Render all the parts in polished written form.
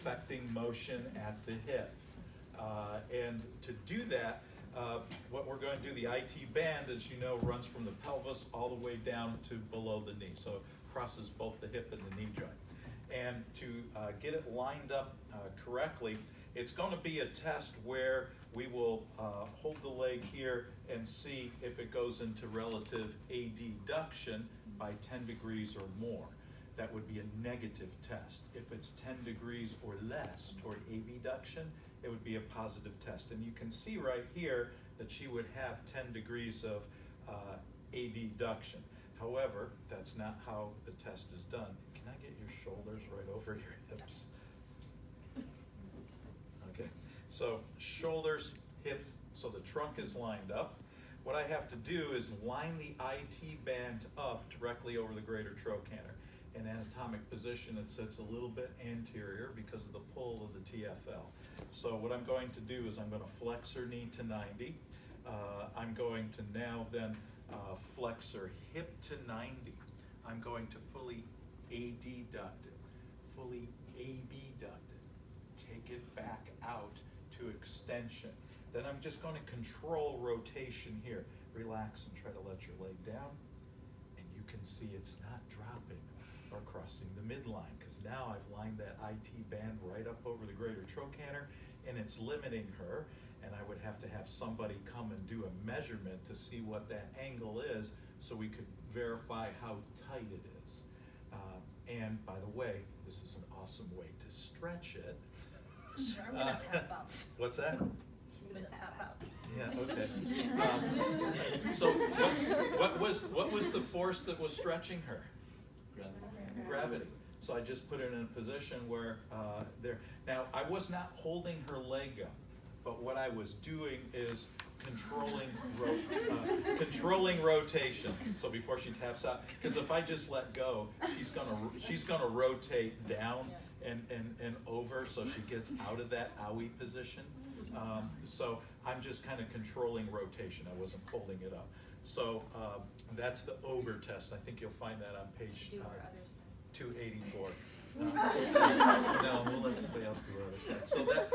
affecting motion at the hip. And to do that, what we're going to do, the IT band, as you know, runs from the pelvis all the way down to below the knee. So it crosses both the hip and the knee joint. And to get it lined up correctly, it's going to be a test where we will hold the leg here and see if it goes into relative adduction by 10 degrees or more. That would be a negative test. If it's 10 degrees or less toward abduction, it would be a positive test. And you can see right here that she would have 10 degrees of adduction. However, that's not how the test is done. Can I get your shoulders right over your hips? Okay, so shoulders, hip, so the trunk is lined up. What I have to do is line the IT band up directly over the greater trochanter. In anatomic position, it sits a little bit anterior because of the pull of the TFL. So what I'm going to do is I'm going to flex her knee to 90. I'm going to now then flex her hip to 90. I'm going to fully adduct it, fully abduct it, take it back out to extension. Then I'm just going to control rotation here. Relax and try to let your leg down. And you can see it's not dropping or crossing the midline, because now I've lined that IT band right up over the greater trochanter, and it's limiting her, and I would have to have somebody come and do a measurement to see what that angle is so we could verify how tight it is. And by the way, this is an awesome way to stretch it. Sure, I'm gonna tap out. What's that? She's gonna tap out. Yeah, okay. So what was the force that was stretching her? Gravity. So I just put it in a position where there. Now, I was not holding her leg up, but what I was doing is controlling rotation. So before she taps out, because if I just let go, she's gonna rotate down and over, so she gets out of that owie position. So I'm just kind of controlling rotation. I wasn't holding it up. So that's the Ober test. I think you'll find that on page 284. No, we'll let somebody else do our other side. So that,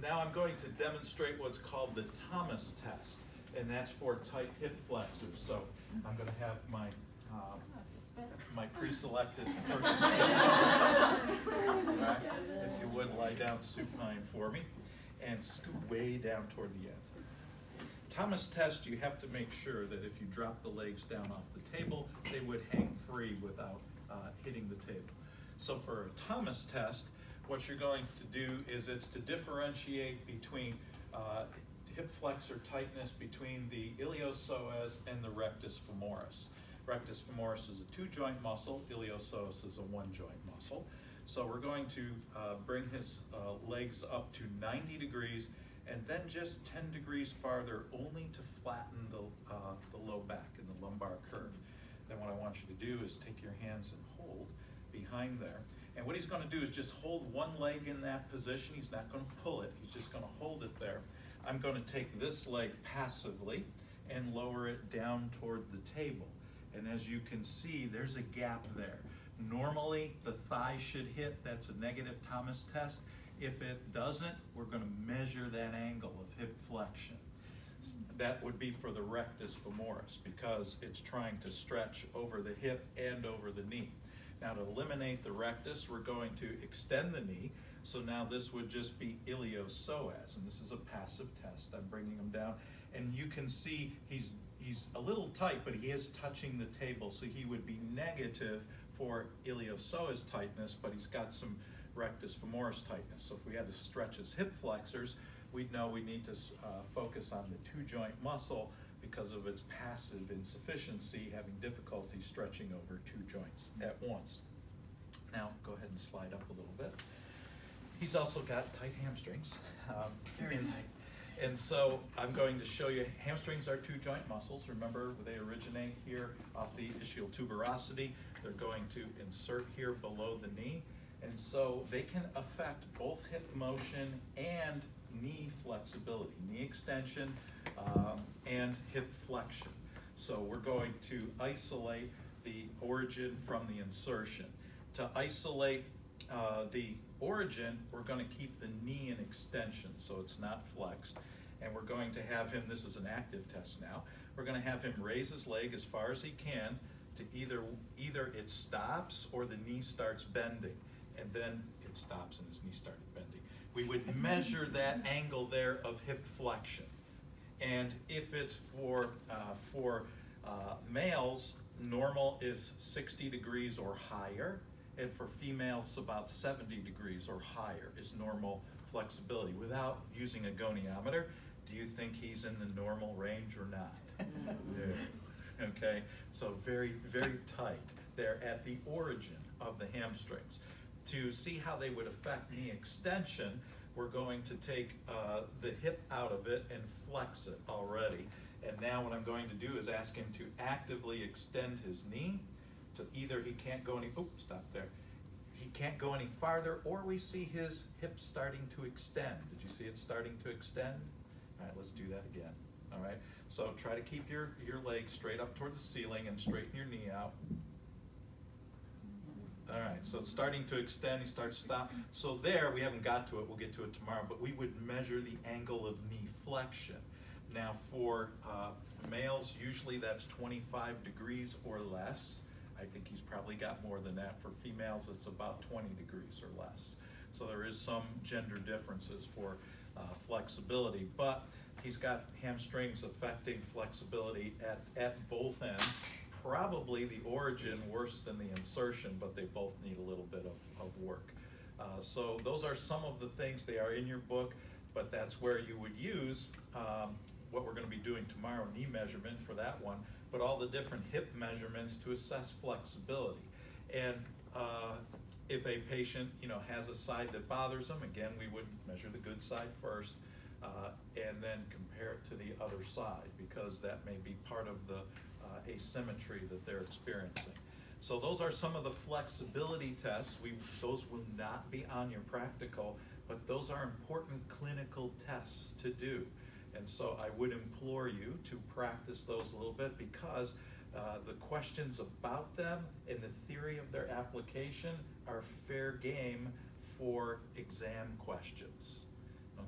now I'm going to demonstrate what's called the Thomas test, and that's for tight hip flexors. So I'm going to have my pre-selected person. Right? If you would, lie down supine for me and scoot way down toward the end. Thomas test, you have to make sure that if you drop the legs down off the table, they would hang free without hitting the table. So for a Thomas test, what you're going to do is it's to differentiate between hip flexor tightness between the iliopsoas and the rectus femoris. Rectus femoris is a 2-joint muscle, iliopsoas is a 1-joint muscle. So we're going to bring his legs up to 90 degrees and then just 10 degrees farther, only to flatten the low back in the lumbar curve. Then what I want you to do is take your hands and hold behind there. And what he's going to do is just hold one leg in that position. He's not going to pull it. He's just going to hold it there. I'm going to take this leg passively and lower it down toward the table. And as you can see, there's a gap there. Normally, the thigh should hit. That's a negative Thomas test. If it doesn't, we're going to measure that angle of hip flexion. That would be for the rectus femoris because it's trying to stretch over the hip and over the knee. Now to eliminate the rectus, we're going to extend the knee. So now this would just be iliopsoas, and this is a passive test. I'm bringing him down, and you can see he's a little tight, but he is touching the table, so he would be negative for iliopsoas tightness, but he's got some rectus femoris tightness. So if we had to stretch his hip flexors, we'd know we need to focus on the 2-joint muscle because of its passive insufficiency, having difficulty stretching over 2 joints at once. Now, go ahead and slide up a little bit. He's also got tight hamstrings. Very tight. And so I'm going to show you, hamstrings are 2-joint muscles. Remember, they originate here off the ischial tuberosity. They're going to insert here below the knee. And so they can affect both hip motion and knee flexibility, knee extension and hip flexion. So we're going to isolate the origin from the insertion. To isolate the origin, we're going to keep the knee in extension so it's not flexed. And we're going to have him, this is an active test now, we're going to have him raise his leg as far as he can to either it stops or the knee starts bending. And then it stops and his knee started bending. We would measure that angle there of hip flexion. And if it's for males, normal is 60 degrees or higher, and for females, about 70 degrees or higher is normal flexibility. Without using a goniometer, do you think he's in the normal range or not? No. Okay, so very, very tight there at the origin of the hamstrings. To see how they would affect knee extension, we're going to take the hip out of it and flex it already. And now what I'm going to do is ask him to actively extend his knee to either he can't go any, stop there. He can't go any farther, or we see his hip starting to extend. Did you see it starting to extend? All right, let's do that again. All right, so try to keep your leg straight up toward the ceiling and straighten your knee out. All right, so it's starting to extend, he starts to stop. So there, we haven't got to it, we'll get to it tomorrow, but we would measure the angle of knee flexion. Now for males, usually that's 25 degrees or less. I think he's probably got more than that. For females, it's about 20 degrees or less. So there is some gender differences for flexibility, but he's got hamstrings affecting flexibility at both ends. Probably the origin worse than the insertion, but they both need a little bit of work. So those are some of the things. They are in your book, but that's where you would use what we're going to be doing tomorrow, knee measurement for that one, but all the different hip measurements to assess flexibility. And if a patient, has a side that bothers them, again, we would measure the good side first, and then compare it to the other side, because that may be part of the asymmetry that they're experiencing. So those are some of the flexibility tests. Those will not be on your practical, but those are important clinical tests to do. And so I would implore you to practice those a little bit, because the questions about them and the theory of their application are fair game for exam questions.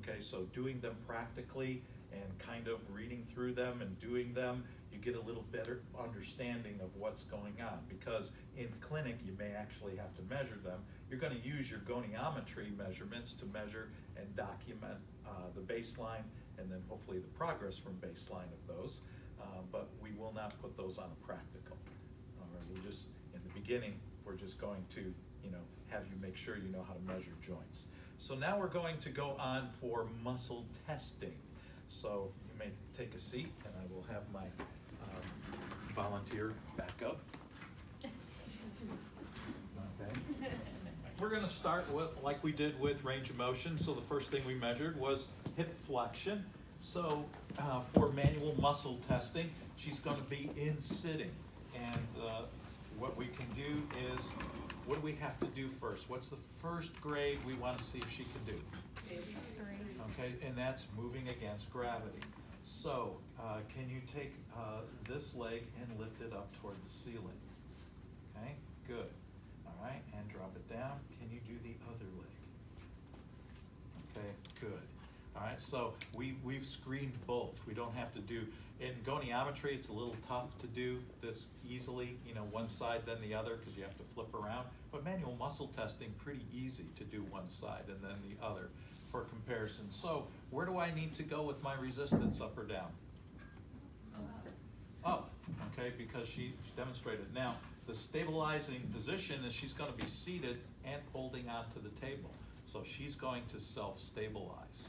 Okay, so doing them practically and kind of reading through them and doing them, you get a little better understanding of what's going on, because in clinic you may actually have to measure them. You're going to use your goniometry measurements to measure and document the baseline, and then hopefully the progress from baseline of those, but we will not put those on a practical. We're just, in the beginning, we're just going to have you make sure you know how to measure joints. So now we're going to go on for muscle testing. So you may take a seat, and I will have my volunteer back up. Okay. We're going to start with, like we did with range of motion. So the first thing we measured was hip flexion. So for manual muscle testing, she's going to be in sitting. And what we can do is, what do we have to do first? What's the first grade we want to see if she can do? Okay, and that's moving against gravity. So can you take this leg and lift it up toward the ceiling? Okay, good. All right, and drop it down. Can you do the other leg? Okay, good. All right, so we've screened both. We don't have to do, in goniometry, it's a little tough to do this easily, one side then the other, because you have to flip around. But manual muscle testing, pretty easy to do one side and then the other for comparison. So where do I need to go with my resistance, up or down? Up, okay, because she demonstrated. Now, the stabilizing position is she's going to be seated and holding onto the table. So she's going to self-stabilize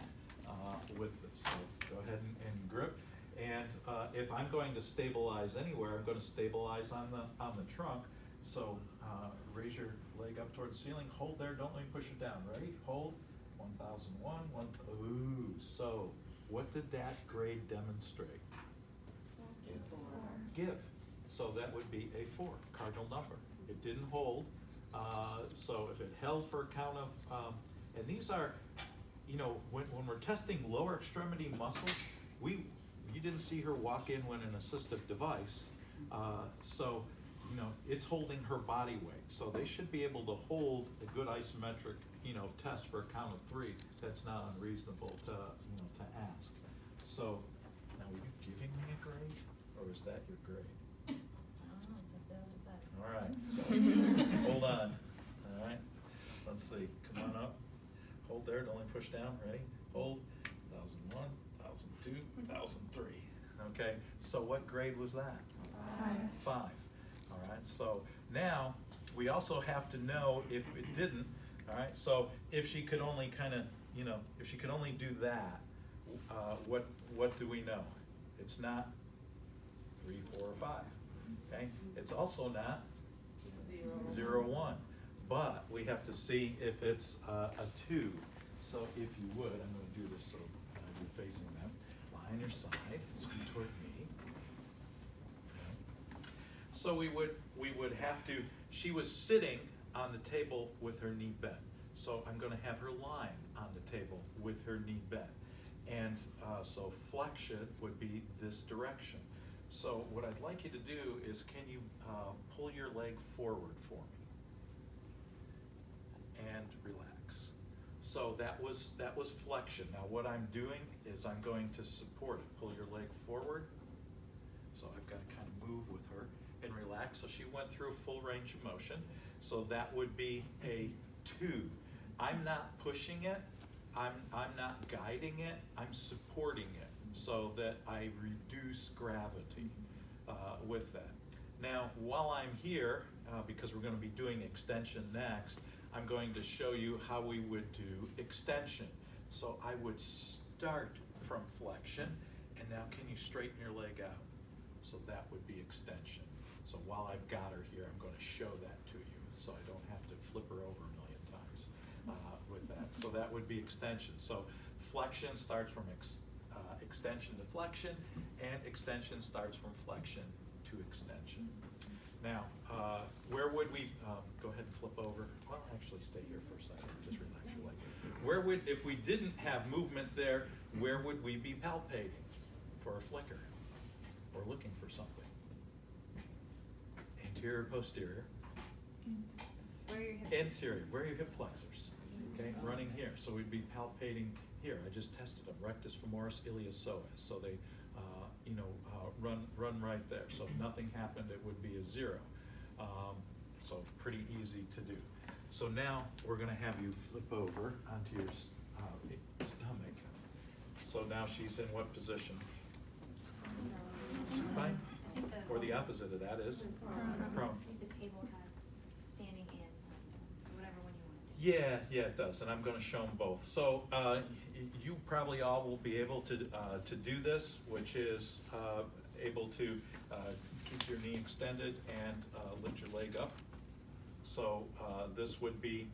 with this. So go ahead and grip. And if I'm going to stabilize anywhere, I'm going to stabilize on the trunk. So raise your leg up toward the ceiling. Hold there. Don't let me push it down. Ready? Hold. 1001. Ooh. So what did that grade demonstrate? Give. So that would be a 4, cardinal number. It didn't hold. So if it held for a count of, and these are, when we're testing lower extremity muscles, you didn't see her walk in with an assistive device. So you know, it's holding her body weight. So they should be able to hold a good isometric, you know, test for a count of 3. That's not unreasonable to, you know, to ask. So, now are you giving me a grade, or is that your grade? I don't know, if that was that. All right, so, hold on, all right, let's see, come on up, hold there, don't let me push down, ready, hold, 1001, 1002, 1003, okay, so what grade was that? 5. All right, so now, we also have to know if it didn't, all right, so if she could only kind of, you know, if she could only do that, what do we know? It's not 3, 4, or 5, okay, it's also not 0, 1. But we have to see if it's a 2. So if you would, I'm going to do this so you're facing them. Lie on your side, scoot toward me. Okay. So we would have to, she was sitting on the table with her knee bent. So I'm going to have her lying on the table with her knee bent. And so flexion would be this direction. So what I'd like you to do is, can you pull your leg forward for me? And relax. So that was flexion. Now what I'm doing is I'm going to support it. Pull your leg forward. So I've got to kind of move with her and relax. So she went through full range of motion. So that would be a 2. I'm not pushing it. I'm not guiding it. I'm supporting it so that I reduce gravity with that. Now, while I'm here, because we're going to be doing extension next, I'm going to show you how we would do extension. So I would start from flexion, and now can you straighten your leg out? So that would be extension. So while I've got her here, I'm going to show that to you so I don't have to flip her over a million times with that. So that would be extension. So flexion starts from extension to flexion, and extension starts from flexion to extension. Now, where would we, go ahead and flip over. Well, actually stay here for a second, just relax your leg. Where would, if we didn't have movement there, where would we be palpating for a flicker? Or looking for something? Anterior, posterior. Where are your hips? Anterior, where are your hip flexors? Okay, running here. So we'd be palpating here. I just tested them, rectus femoris, iliopsoas. So they, you know, run right there. So if nothing happened, it would be a 0. So pretty easy to do. So now we're going to have you flip over onto your stomach. So now she's in what position? Supine? Or the opposite of that is? Prone. I think the table has standing and so whatever one you want to do. Yeah, it does, and I'm going to show them both. So you probably all will be able to do this, which is able to keep your knee extended and lift your leg up. So this would be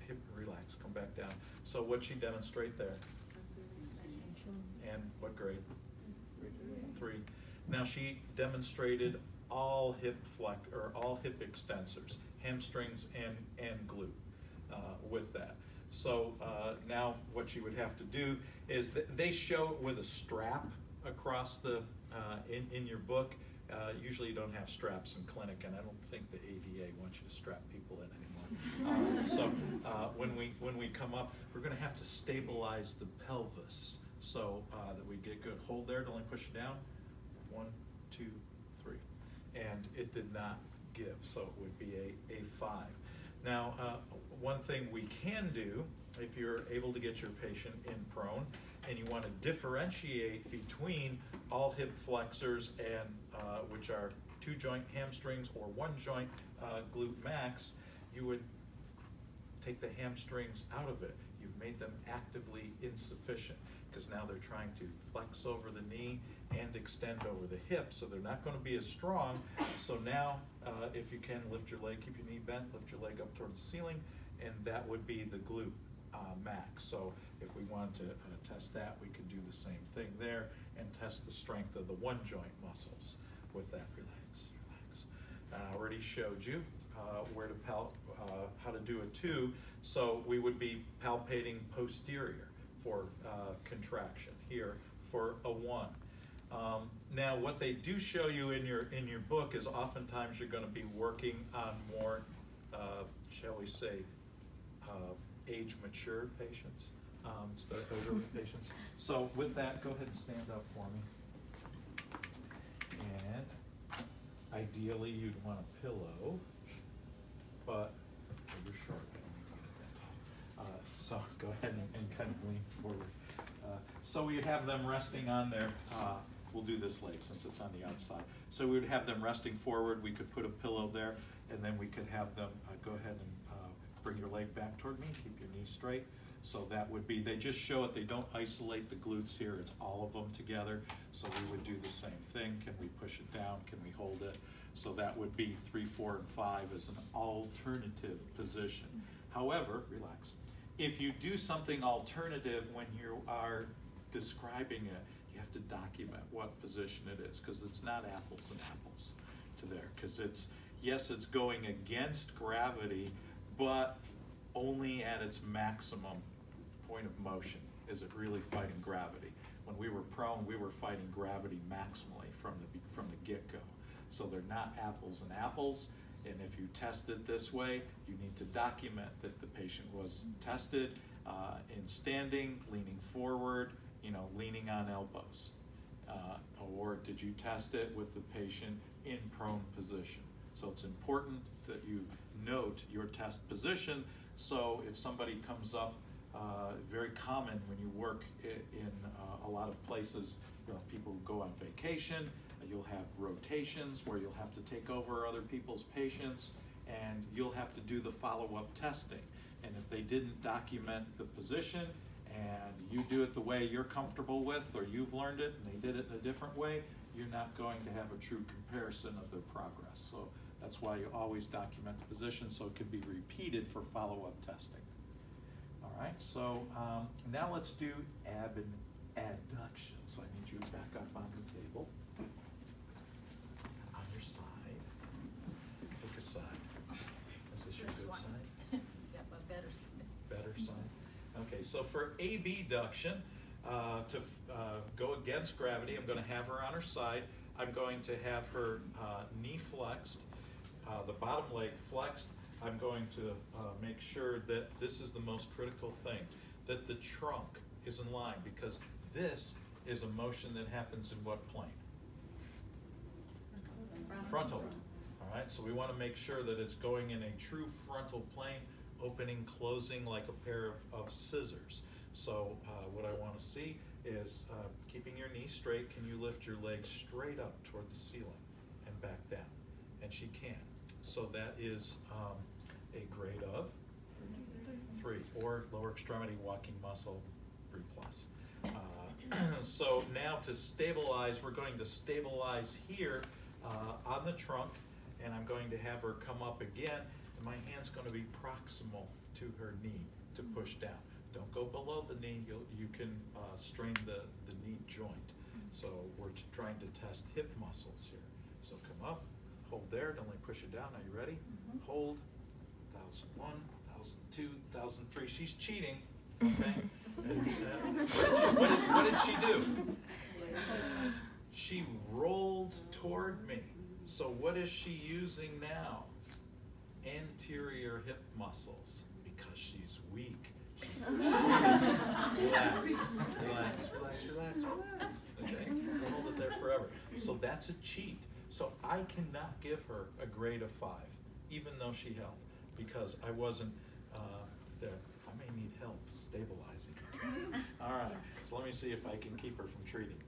hip, relax, come back down. So what'd she demonstrate there? And what grade? 3. Now she demonstrated all hip extensors, hamstrings and glute with that. So now what you would have to do is they show it with a strap across the in your book. Usually you don't have straps in clinic, and I don't think the ADA wants you to strap people in anymore. So when we come up, we're going to have to stabilize the pelvis so that we get good. Hold there, don't only push it down. 1, 2, 3, and it did not give, so it would be a 5. Now, one thing we can do, if you're able to get your patient in prone, and you want to differentiate between all hip flexors and which are 2 joint hamstrings or 1 joint glute max, you would take the hamstrings out of it. You've made them actively insufficient because now they're trying to flex over the knee and extend over the hip, so they're not going to be as strong. So now, if you can, lift your leg, keep your knee bent, lift your leg up toward the ceiling, and that would be the glute max. So if we wanted to test that, we could do the same thing there and test the strength of the 1 joint muscles with that. Relax, relax. I already showed you where to how to do a 2. So we would be palpating posterior for contraction here for a 1. Now, what they do show you in your book is oftentimes you're going to be working on more, shall we say, age-mature patients, instead of elderly patients. So with that, go ahead and stand up for me. And ideally, you'd want a pillow, but you're short. I don't need to get it that tall. So go ahead and kind of lean forward. So we have them resting on their, we'll do this leg since it's on the outside. So we would have them resting forward. We could put a pillow there, and then we could have them go ahead and bring your leg back toward me, keep your knees straight. So that would be, they just show it, they don't isolate the glutes here, it's all of them together. So we would do the same thing. Can we push it down? Can we hold it? So that would be 3, 4, and 5 as an alternative position. However, relax. If you do something alternative when you are describing it, you have to document what position it is, because it's not apples and apples to there. Because it's, yes, it's going against gravity, but only at its maximum point of motion is it really fighting gravity. When we were prone, we were fighting gravity maximally from the get-go. So they're not apples and apples, and if you test it this way, you need to document that the patient was tested in standing, leaning forward, leaning on elbows. Or did you test it with the patient in prone position? So it's important that you note your test position, so if somebody comes up, very common when you work in a lot of places, people go on vacation, you'll have rotations where you'll have to take over other people's patients, and you'll have to do the follow-up testing. And if they didn't document the position, and you do it the way you're comfortable with, or you've learned it, and they did it in a different way, you're not going to have a true comparison of their progress. So that's why you always document the position, so it can be repeated for follow-up testing. All right, so now let's do abduction. So I need you to back up on the table. On your side. Pick a side. Is this your good side? Yeah, my better side. Better side. Okay, so for abduction, to go against gravity, I'm going to have her on her side. I'm going to have her knee flexed, the bottom leg flexed. I'm going to make sure that this is the most critical thing, that the trunk is in line, because this is a motion that happens in what plane? Frontal. All right, so we want to make sure that it's going in a true frontal plane, opening, closing like a pair of scissors. So what I want to see is keeping your knee straight. Can you lift your legs straight up toward the ceiling and back down? And she can. So that is a grade of 3, or lower extremity walking muscle 3+. So now to stabilize, we're going to stabilize here on the trunk, and I'm going to have her come up again, and my hand's going to be proximal to her knee to push down. Don't go below the knee, you can strain the knee joint. So we're trying to test hip muscles here. So come up, hold there, don't let me push it down. Are you ready? Mm-hmm. Hold, 1,001, 1,002, 1,003. She's cheating, okay? And, what did she do? She rolled toward me. So what is she using now? Anterior hip muscles, because she's weak. Relax, relax, relax, relax, relax. Okay, we'll hold it there forever. So that's a cheat. So I cannot give her a grade of 5, even though she held, because I wasn't there. I may need help stabilizing. All right, so let me see if I can keep her from cheating.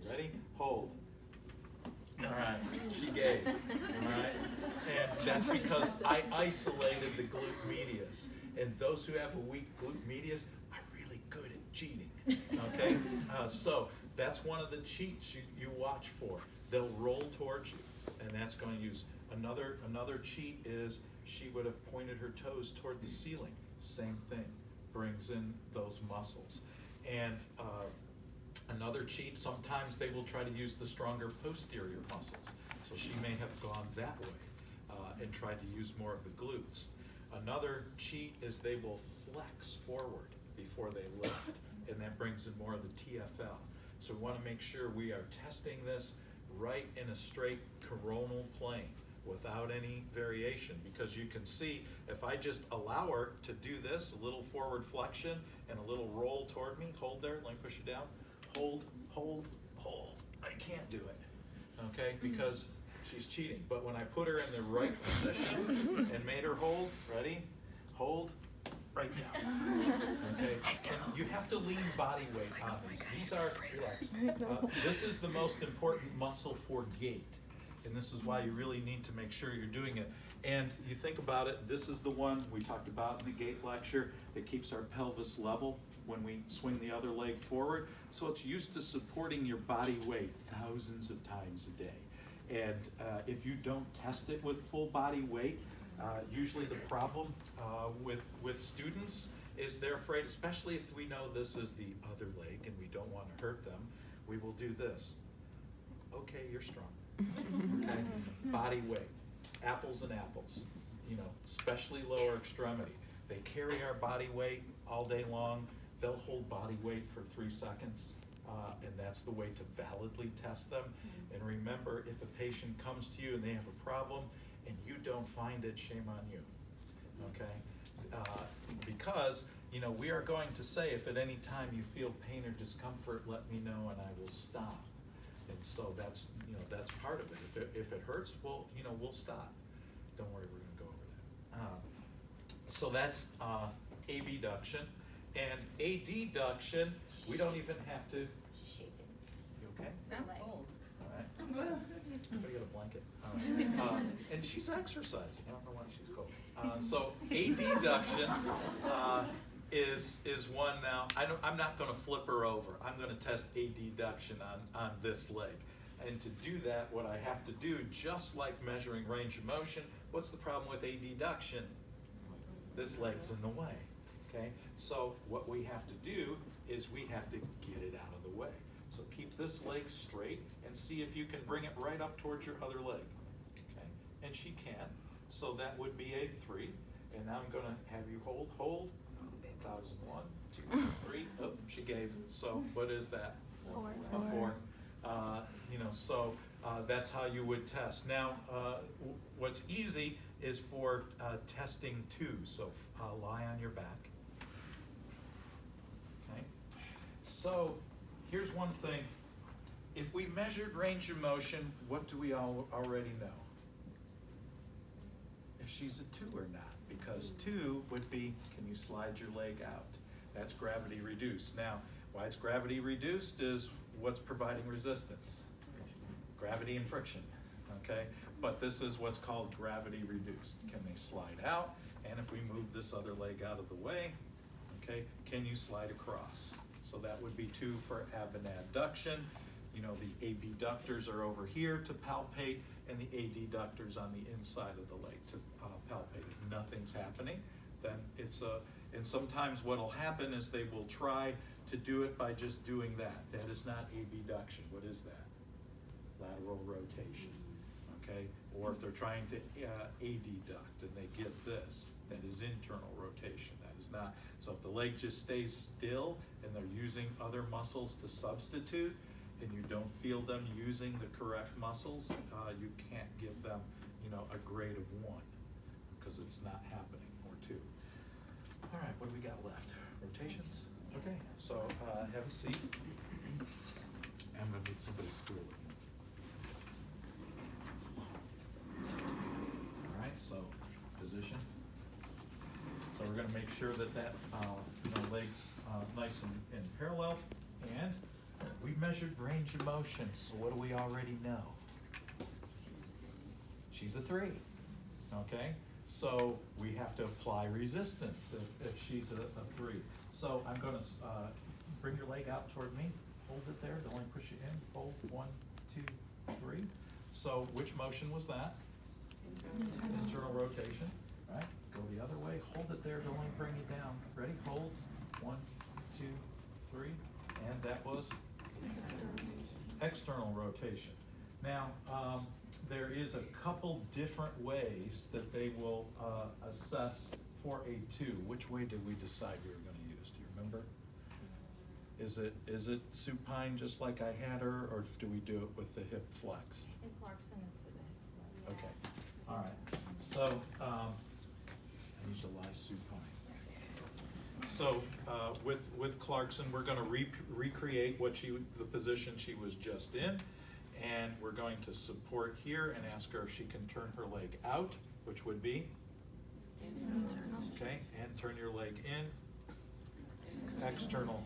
Ready? Hold. All right, she gave. All right, and that's because I isolated the glute medius. And those who have a weak glute medius are really good at cheating. Okay, so that's one of the cheats you watch for. They'll roll towards you, and that's going to use another cheat is she would have pointed her toes toward the ceiling. Same thing, brings in those muscles. And another cheat, sometimes they will try to use the stronger posterior muscles. So she may have gone that way and tried to use more of the glutes. Another cheat is they will flex forward before they lift, and that brings in more of the TFL. So we want to make sure we are testing this right in a straight coronal plane without any variation, because you can see if I just allow her to do this, a little forward flexion and a little roll toward me, hold there, let me push it down, hold, hold, hold. I can't do it, okay, because she's cheating. But when I put her in the right position and made her hold, ready, hold, right down, okay? And you have to lean body weight on these. These are, relax. This is the most important muscle for gait. And this is why you really need to make sure you're doing it. And you think about it, this is the one we talked about in the gait lecture that keeps our pelvis level when we swing the other leg forward. So it's used to supporting your body weight thousands of times a day. And if you don't test it with full body weight, usually the problem with students is they're afraid, especially if we know this is the other leg and we don't want to hurt them, we will do this. Okay, you're strong. Okay, body weight, apples and apples, you know, especially lower extremity. They carry our body weight all day long. They'll hold body weight for 3 seconds, and that's the way to validly test them. And remember, if a patient comes to you and they have a problem and you don't find it, shame on you, okay? Because, you know, we are going to say, if at any time you feel pain or discomfort, let me know and I will stop. And so that's, you know, that's part of it. If it hurts, well, you know, we'll stop. Don't worry, we're going to go over that. So that's abduction. And adduction, we don't even have to. She's shaking. You okay? I'm cold. All right. Everybody get a blanket. All right. And she's exercising. I don't know why she's cold. So adduction is one now. I'm not going to flip her over. I'm going to test adduction on this leg. And to do that, what I have to do, just like measuring range of motion, what's the problem with adduction? This leg's in the way. Okay? So what we have to do is we have to get it out of the way. So keep this leg straight and see if you can bring it right up towards your other leg. Okay? And she can. So that would be a 3. And now I'm going to have you hold. 1,001, 2, 3. Oh, she gave. So what is that? 4. A 4. You know, so that's how you would test. Now, what's easy is for testing 2. So lie on your back. Okay. So here's one thing. If we measured range of motion, what do we already know? If she's a 2 or not. Because 2 would be, can you slide your leg out? That's gravity reduced. Now, why it's gravity reduced is what's providing resistance? Gravity and friction, okay? But this is what's called gravity reduced. Can they slide out? And if we move this other leg out of the way, okay, can you slide across? So that would be 2 for abduction. You know, the abductors are over here to palpate, and the adductors on the inside of the leg to palpate. If nothing's happening, then it's a, and sometimes what'll happen is they will try to do it by just doing that. That is not abduction. What is that? Lateral rotation, okay? Or if they're trying to adduct and they get this, that is internal rotation. That is not. So if the leg just stays still and they're using other muscles to substitute, and you don't feel them using the correct muscles, you can't give them, you know, a grade of 1 because it's not happening, or 2. All right, what do we got left? Rotations? Okay, so have a seat. I'm going to need somebody to stool with me. All right, so position. So we're going to make sure that you know, leg's nice and parallel, and we measured range of motion, so what do we already know? She's a 3, okay? So we have to apply resistance if she's a 3. So I'm going to bring your leg out toward me. Hold it there. Don't only push it in. Hold. 1, 2, 3. So which motion was that? Internal rotation. Right. Go the other way. Hold it there. Don't only bring it down. Ready? Hold. 1, 2, 3. And that was external rotation. Now, there is a couple different ways that they will assess for a 2. Which way did we decide we were going to use? Do you remember? Is it supine just like I had her, or do we do it with the hip flexed? In Clarkson, it's with this. Okay, all right. So, I need to lie supine. So, with Clarkson, we're gonna recreate the position she was just in, and we're going to support here and ask her if she can turn her leg out, which would be? Okay, and turn your leg in. External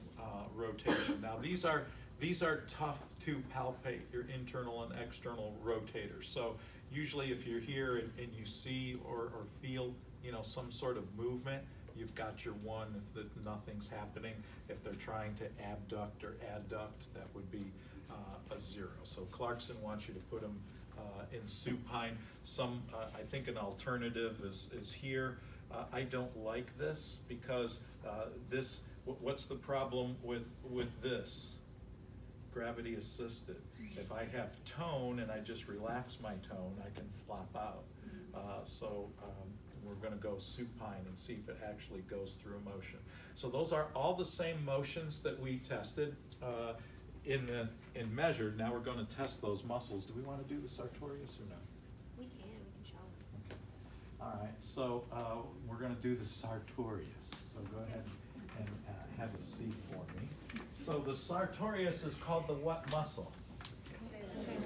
rotation. Now these are tough to palpate, your internal and external rotators. So usually if you're here and you see or feel, you know, some sort of movement, you've got your one. If nothing's happening, if they're trying to abduct or adduct, that would be a 0. So Clarkson wants you to put them in supine. I think an alternative is here. I don't like this because what's the problem with this? Gravity assisted. If I have tone and I just relax my tone, I can flop out. So we're gonna go supine and see if it actually goes through motion. So those are all the same motions that we tested in measured. Now we're gonna test those muscles. Do we wanna do the sartorius or no? We can show it. Okay. All right, so we're gonna do the sartorius. So go ahead and have a seat for me. So the sartorius is called the what muscle?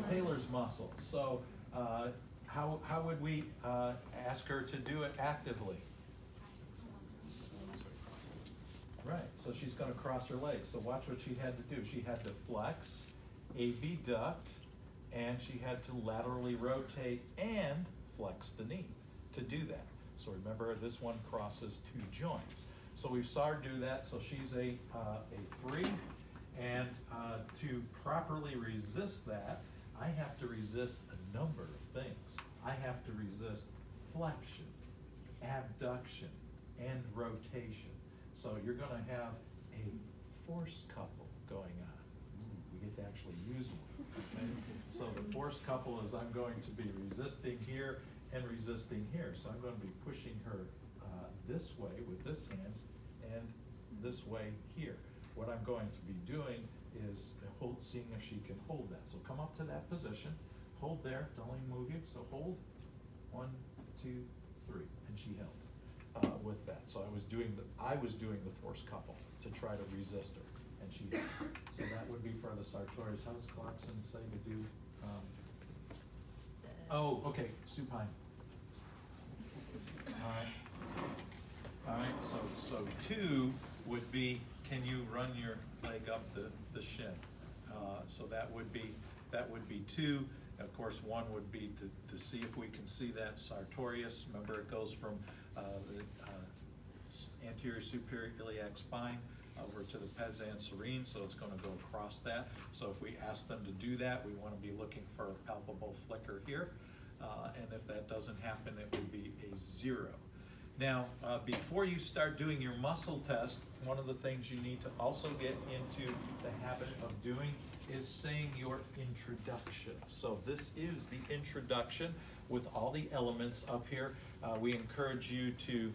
Taylor's muscle. So how would we ask her to do it actively? Right, so she's gonna cross her legs. So watch what she had to do. She had to flex, abduct, and she had to laterally rotate and flex the knee to do that. So remember, this one crosses 2 joints. So we saw her do that, so she's a 3, and to properly resist that, I have to resist a number of things. I have to resist flexion, abduction, and rotation. So you're gonna have a force couple going on. We get to actually use one, okay? So the force couple is I'm going to be resisting here and resisting here. So I'm gonna be pushing her this way with this hand and this way here. What I'm going to be doing is seeing if she can hold that. So come up to that position, hold there, don't let me move you. So hold, 1, 2, 3, and she held with that. So I was doing the force couple to try to resist her, and she held. So that would be for the sartorius. How does Clarkson say to do? Oh, okay, supine. All right, so 2 would be, can you run your leg up the shin? So that would be 2. Of course, 1 would be to see if we can see that sartorius. Remember, it goes from the anterior superior iliac spine over to the pes anserine, so it's going to go across that. So if we ask them to do that, we want to be looking for a palpable flicker here. And if that doesn't happen, it would be a 0. Now, before you start doing your muscle test, one of the things you need to also get into the habit of doing is saying your introduction. So this is the introduction with all the elements up here. We encourage you to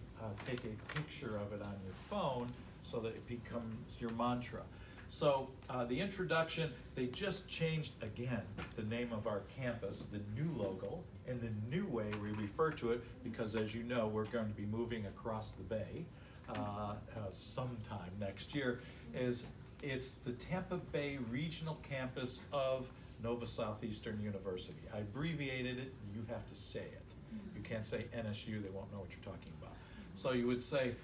take a picture of it on your phone so that it becomes your mantra. So the introduction, they just changed again the name of our campus, the new logo, and the new way we refer to it, because as you know, we're going to be moving across the bay sometime next year, it's the Tampa Bay Regional Campus of Nova Southeastern University. I abbreviated it, you have to say it. You can't say NSU, they won't know what you're talking about. So you would say,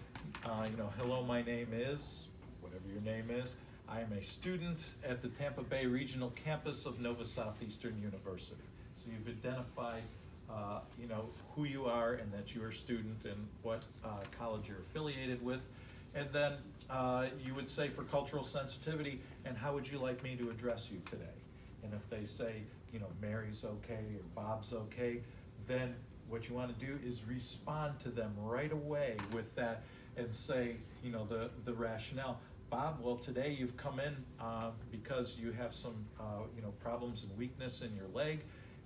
hello, my name is, whatever your name is, I am a student at the Tampa Bay Regional Campus of Nova Southeastern University. So you've identified, who you are and that you're a student and what college you're affiliated with. And then you would say for cultural sensitivity, and how would you like me to address you today? And if they say, Mary's okay or Bob's okay, then what you want to do is respond to them right away with that and say, the rationale. Bob, well, today you've come in because you have some, problems and weakness in your leg,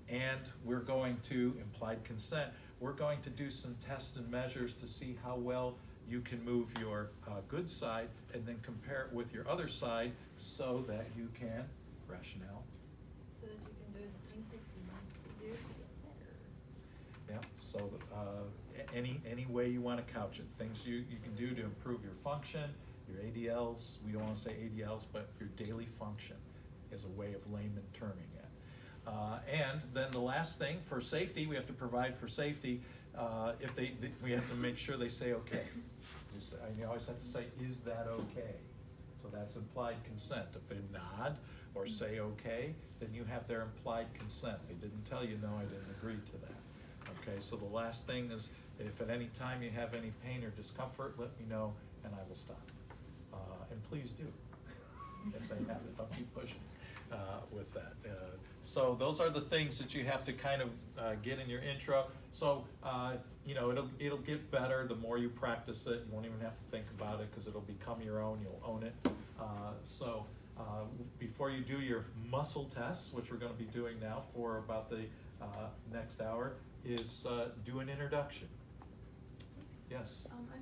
and we're going to, implied consent, we're going to do some tests and measures to see how well you can move your good side and then compare it with your other side so that you can rationale. So that you can do the things that you need to do to get better. Yeah, so any way you want to couch it, things you can do to improve your function, your ADLs, we don't want to say ADLs, but your daily function is a way of layman terming it. And then the last thing, for safety, we have to provide for safety. If we have to make sure they say okay. You always have to say, is that okay? So that's implied consent. If they nod or say okay, then you have their implied consent. They didn't tell you, no, I didn't agree to that. Okay, so the last thing is, if at any time you have any pain or discomfort, let me know and I will stop. And please do, if they have it, don't keep pushing with that. So those are the things that you have to kind of get in your intro. So, it'll get better the more you practice it. You won't even have to think about it because it'll become your own, you'll own it. Before you do your muscle tests, which we're gonna be doing now for about the next hour, is do an introduction. Yes? I